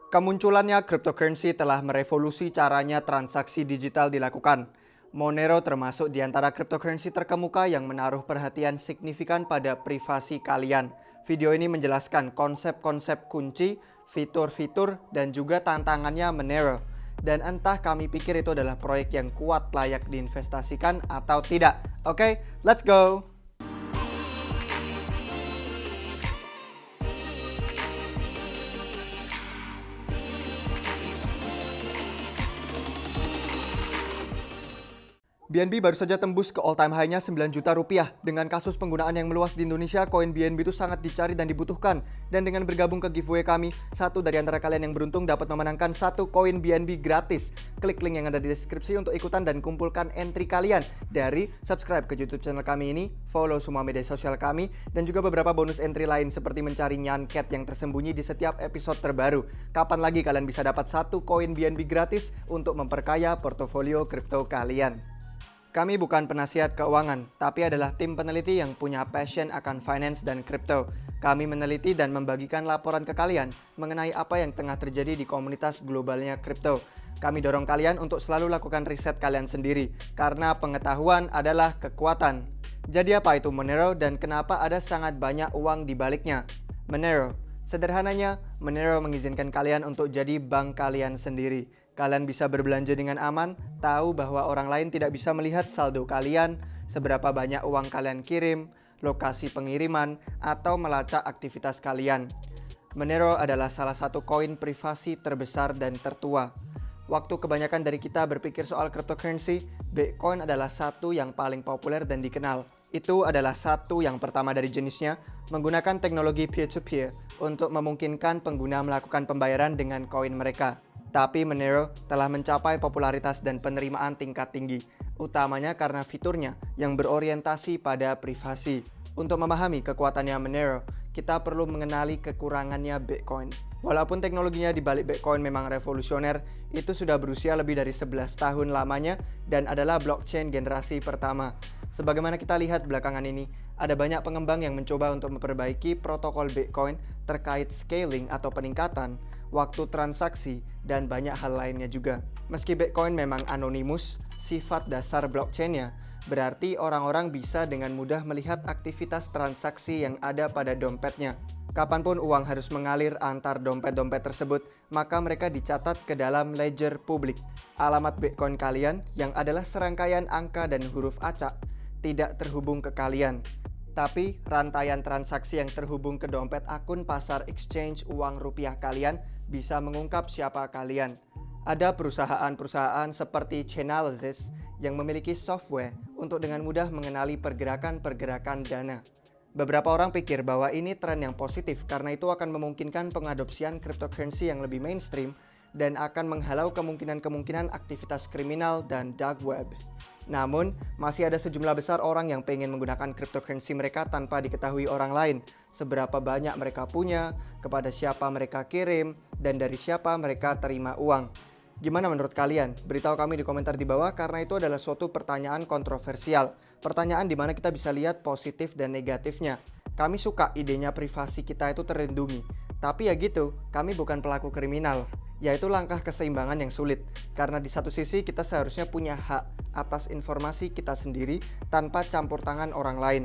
Kemunculannya cryptocurrency telah merevolusi caranya transaksi digital dilakukan. Monero termasuk di antara cryptocurrency terkemuka yang menaruh perhatian signifikan pada privasi kalian. Video ini menjelaskan konsep-konsep kunci, fitur-fitur, dan juga tantangannya Monero. Dan entah kami pikir itu adalah proyek yang kuat layak diinvestasikan atau tidak. Oke, let's go! BNB baru saja tembus ke all-time high-nya 9 juta rupiah. Dengan kasus penggunaan yang meluas di Indonesia, koin BNB itu sangat dicari dan dibutuhkan. Dan dengan bergabung ke giveaway kami, satu dari antara kalian yang beruntung dapat memenangkan satu koin BNB gratis. Klik link yang ada di deskripsi untuk ikutan dan kumpulkan entry kalian. Dari subscribe ke YouTube channel kami ini, follow semua media sosial kami, dan juga beberapa bonus entry lain seperti mencari nyanket yang tersembunyi di setiap episode terbaru. Kapan lagi kalian bisa dapat satu koin BNB gratis untuk memperkaya portofolio kripto kalian? Kami bukan penasihat keuangan, tapi adalah tim peneliti yang punya passion akan finance dan crypto. Kami meneliti dan membagikan laporan ke kalian mengenai apa yang tengah terjadi di komunitas globalnya crypto. Kami dorong kalian untuk selalu lakukan riset kalian sendiri, karena pengetahuan adalah kekuatan. Jadi apa itu Monero dan kenapa ada sangat banyak uang di baliknya? Monero. Sederhananya, Monero mengizinkan kalian untuk jadi bank kalian sendiri. Kalian bisa berbelanja dengan aman, tahu bahwa orang lain tidak bisa melihat saldo kalian, seberapa banyak uang kalian kirim, lokasi pengiriman, atau melacak aktivitas kalian. Monero adalah salah satu koin privasi terbesar dan tertua. Waktu kebanyakan dari kita berpikir soal cryptocurrency, Bitcoin adalah satu yang paling populer dan dikenal. Itu adalah satu yang pertama dari jenisnya, menggunakan teknologi peer-to-peer untuk memungkinkan pengguna melakukan pembayaran dengan koin mereka. Tapi Monero telah mencapai popularitas dan penerimaan tingkat tinggi, utamanya karena fiturnya yang berorientasi pada privasi. Untuk memahami kekuatannya Monero, kita perlu mengenali kekurangannya Bitcoin. Walaupun teknologinya di balik Bitcoin memang revolusioner, itu sudah berusia lebih dari 11 tahun lamanya dan adalah blockchain generasi pertama. Sebagaimana kita lihat belakangan ini, ada banyak pengembang yang mencoba untuk memperbaiki protokol Bitcoin terkait scaling atau peningkatan, waktu transaksi, dan banyak hal lainnya juga. Meski Bitcoin memang anonimus, sifat dasar blockchain-nya berarti orang-orang bisa dengan mudah melihat aktivitas transaksi yang ada pada dompetnya. Kapanpun uang harus mengalir antar dompet-dompet tersebut, maka mereka dicatat ke dalam ledger publik. Alamat Bitcoin kalian, yang adalah serangkaian angka dan huruf acak, tidak terhubung ke kalian. Tapi rantaian transaksi yang terhubung ke dompet akun pasar exchange uang rupiah kalian bisa mengungkap siapa kalian. Ada perusahaan-perusahaan seperti Chainalysis yang memiliki software untuk dengan mudah mengenali pergerakan-pergerakan dana. Beberapa orang pikir bahwa ini tren yang positif karena itu akan memungkinkan pengadopsian cryptocurrency yang lebih mainstream dan akan menghalau kemungkinan-kemungkinan aktivitas kriminal dan dark web. Namun, masih ada sejumlah besar orang yang pengen menggunakan cryptocurrency mereka tanpa diketahui orang lain. Seberapa banyak mereka punya, kepada siapa mereka kirim, dan dari siapa mereka terima uang. Gimana menurut kalian? Beritahu kami di komentar di bawah karena itu adalah suatu pertanyaan kontroversial. Pertanyaan di mana kita bisa lihat positif dan negatifnya. Kami suka idenya privasi kita itu terlindungi. Tapi ya gitu, kami bukan pelaku kriminal. Yaitu langkah keseimbangan yang sulit. Karena di satu sisi kita seharusnya punya hak atas informasi kita sendiri tanpa campur tangan orang lain.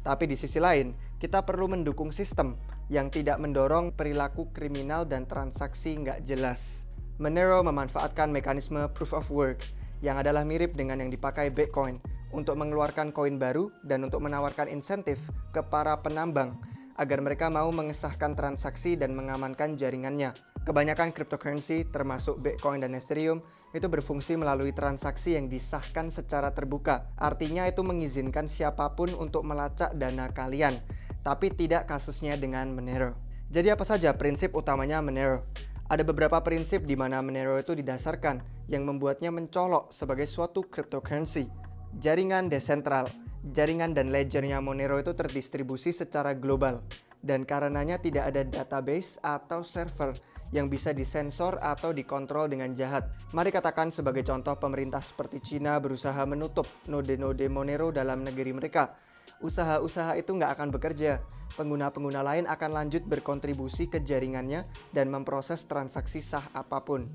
Tapi di sisi lain, kita perlu mendukung sistem yang tidak mendorong perilaku kriminal dan transaksi nggak jelas. Monero memanfaatkan mekanisme proof of work yang adalah mirip dengan yang dipakai Bitcoin untuk mengeluarkan koin baru dan untuk menawarkan insentif ke para penambang agar mereka mau mengesahkan transaksi dan mengamankan jaringannya. Kebanyakan cryptocurrency termasuk Bitcoin dan Ethereum itu berfungsi melalui transaksi yang disahkan secara terbuka. Artinya itu mengizinkan siapapun untuk melacak dana kalian. Tapi tidak kasusnya dengan Monero. Jadi apa saja prinsip utamanya Monero? Ada beberapa prinsip di mana Monero itu didasarkan yang membuatnya mencolok sebagai suatu cryptocurrency. Jaringan desentral. Jaringan dan ledgernya Monero itu terdistribusi secara global. Dan karenanya tidak ada database atau server yang bisa disensor atau dikontrol dengan jahat. Mari katakan sebagai contoh pemerintah seperti Cina berusaha menutup node-node Monero dalam negeri mereka Usaha-usaha itu nggak akan bekerja. Pengguna-pengguna lain akan lanjut berkontribusi ke jaringannya dan memproses transaksi sah apapun.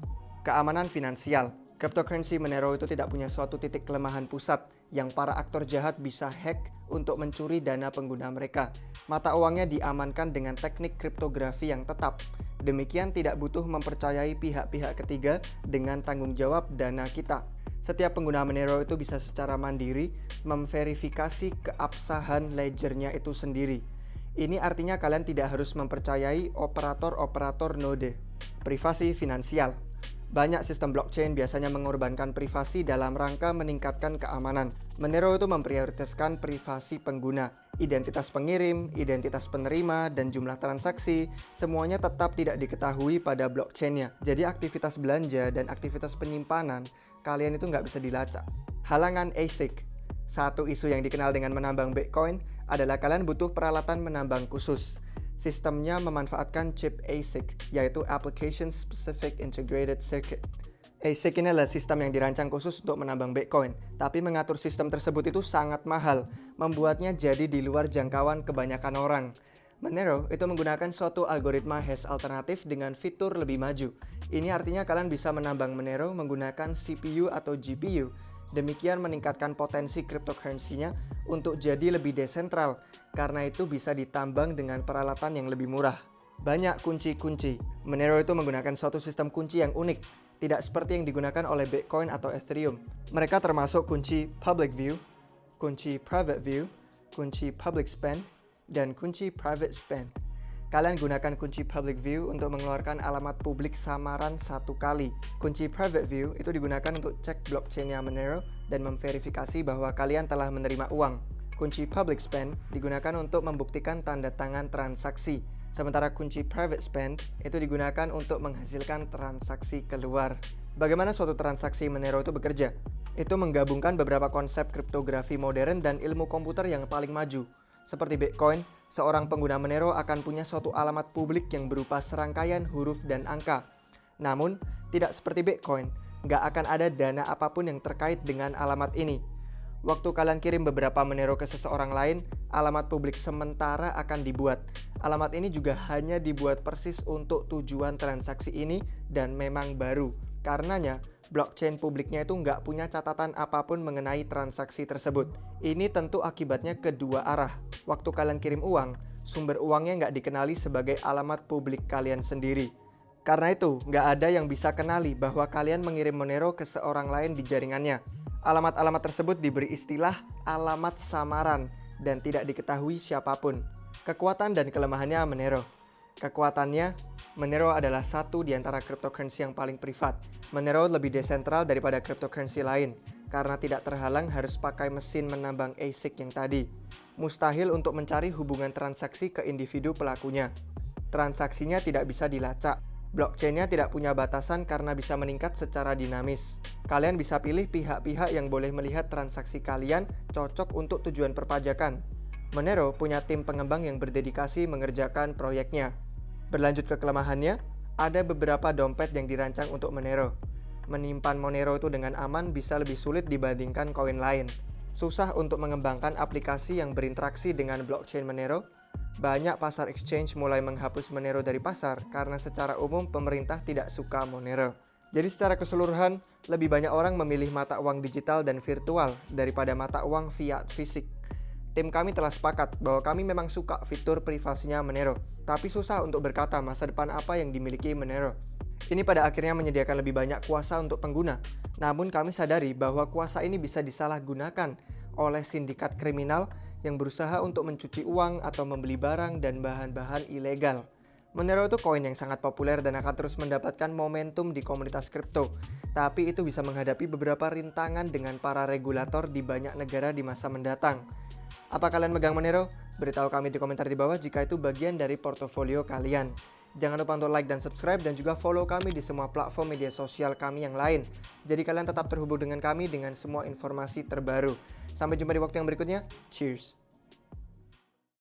Keamanan finansial. Cryptocurrency Monero itu tidak punya suatu titik kelemahan pusat yang para aktor jahat bisa hack untuk mencuri dana pengguna mereka. Mata uangnya diamankan dengan teknik kriptografi yang tetap. Demikian tidak butuh mempercayai pihak-pihak ketiga dengan tanggung jawab dana kita. Setiap pengguna Monero itu bisa secara mandiri memverifikasi keabsahan ledgernya itu sendiri. Ini artinya kalian tidak harus mempercayai operator-operator node. Privasi finansial. Banyak sistem blockchain biasanya mengorbankan privasi dalam rangka meningkatkan keamanan. Monero itu memprioritaskan privasi pengguna. Identitas pengirim, identitas penerima, dan jumlah transaksi, semuanya tetap tidak diketahui pada blockchain-nya. Jadi aktivitas belanja dan aktivitas penyimpanan, kalian itu nggak bisa dilacak. Halangan ASIC. Satu isu yang dikenal dengan menambang Bitcoin adalah kalian butuh peralatan menambang khusus. Sistemnya memanfaatkan chip ASIC, yaitu Application Specific Integrated Circuit. ASIC ini adalah sistem yang dirancang khusus untuk menambang Bitcoin, tapi mengatur sistem tersebut itu sangat mahal, membuatnya jadi di luar jangkauan kebanyakan orang. Monero itu menggunakan suatu algoritma hash alternatif dengan fitur lebih maju. Ini artinya kalian bisa menambang Monero menggunakan CPU atau GPU. Demikian meningkatkan potensi cryptocurrency-nya untuk jadi lebih desentral, karena itu bisa ditambang dengan peralatan yang lebih murah. Banyak kunci-kunci. Monero itu menggunakan suatu sistem kunci yang unik, tidak seperti yang digunakan oleh Bitcoin atau Ethereum. Mereka termasuk kunci public view, kunci private view, kunci public spend, dan kunci private spend. Kalian gunakan kunci public view untuk mengeluarkan alamat publik samaran satu kali. Kunci private view itu digunakan untuk cek blockchain-nya Monero dan memverifikasi bahwa kalian telah menerima uang. Kunci public spend digunakan untuk membuktikan tanda tangan transaksi. Sementara kunci private spend itu digunakan untuk menghasilkan transaksi keluar. Bagaimana suatu transaksi Monero itu bekerja? Itu menggabungkan beberapa konsep kriptografi modern dan ilmu komputer yang paling maju. Seperti Bitcoin, seorang pengguna Monero akan punya suatu alamat publik yang berupa serangkaian huruf dan angka. Namun, tidak seperti Bitcoin, nggak akan ada dana apapun yang terkait dengan alamat ini. Waktu kalian kirim beberapa Monero ke seseorang lain, alamat publik sementara akan dibuat. Alamat ini juga hanya dibuat persis untuk tujuan transaksi ini dan memang baru. Karenanya, blockchain publiknya itu nggak punya catatan apapun mengenai transaksi tersebut. Ini tentu akibatnya kedua arah. Waktu kalian kirim uang, sumber uangnya nggak dikenali sebagai alamat publik kalian sendiri. Karena itu, nggak ada yang bisa kenali bahwa kalian mengirim Monero ke seorang lain di jaringannya. Alamat-alamat tersebut diberi istilah alamat samaran dan tidak diketahui siapapun. Kekuatan dan kelemahannya Monero. Kekuatannya, Monero adalah satu di antara cryptocurrency yang paling privat. Monero lebih desentral daripada cryptocurrency lain karena tidak terhalang harus pakai mesin menambang ASIC yang tadi. Mustahil untuk mencari hubungan transaksi ke individu pelakunya. Transaksinya tidak bisa dilacak. Blockchain-nya tidak punya batasan karena bisa meningkat secara dinamis. Kalian bisa pilih pihak-pihak yang boleh melihat transaksi kalian cocok untuk tujuan perpajakan. Monero punya tim pengembang yang berdedikasi mengerjakan proyeknya. Berlanjut ke kelemahannya, ada beberapa dompet yang dirancang untuk Monero. Menyimpan Monero itu dengan aman bisa lebih sulit dibandingkan koin lain. Susah untuk mengembangkan aplikasi yang berinteraksi dengan blockchain Monero. Banyak pasar exchange mulai menghapus Monero dari pasar karena secara umum pemerintah tidak suka Monero. Jadi secara keseluruhan, lebih banyak orang memilih mata uang digital dan virtual daripada mata uang fiat fisik. Tim kami telah sepakat bahwa kami memang suka fitur privasinya Monero, tapi susah untuk berkata masa depan apa yang dimiliki Monero. Ini pada akhirnya menyediakan lebih banyak kuasa untuk pengguna, namun kami sadari bahwa kuasa ini bisa disalahgunakan oleh sindikat kriminal yang berusaha untuk mencuci uang atau membeli barang dan bahan-bahan ilegal. Monero itu koin yang sangat populer dan akan terus mendapatkan momentum di komunitas kripto, tapi itu bisa menghadapi beberapa rintangan dengan para regulator di banyak negara di masa mendatang. Apa kalian megang Monero? Beritahu kami di komentar di bawah jika itu bagian dari portofolio kalian. Jangan lupa untuk like dan subscribe dan juga follow kami di semua platform media sosial kami yang lain. Jadi kalian tetap terhubung dengan kami dengan semua informasi terbaru. Sampai jumpa di waktu yang berikutnya. Cheers!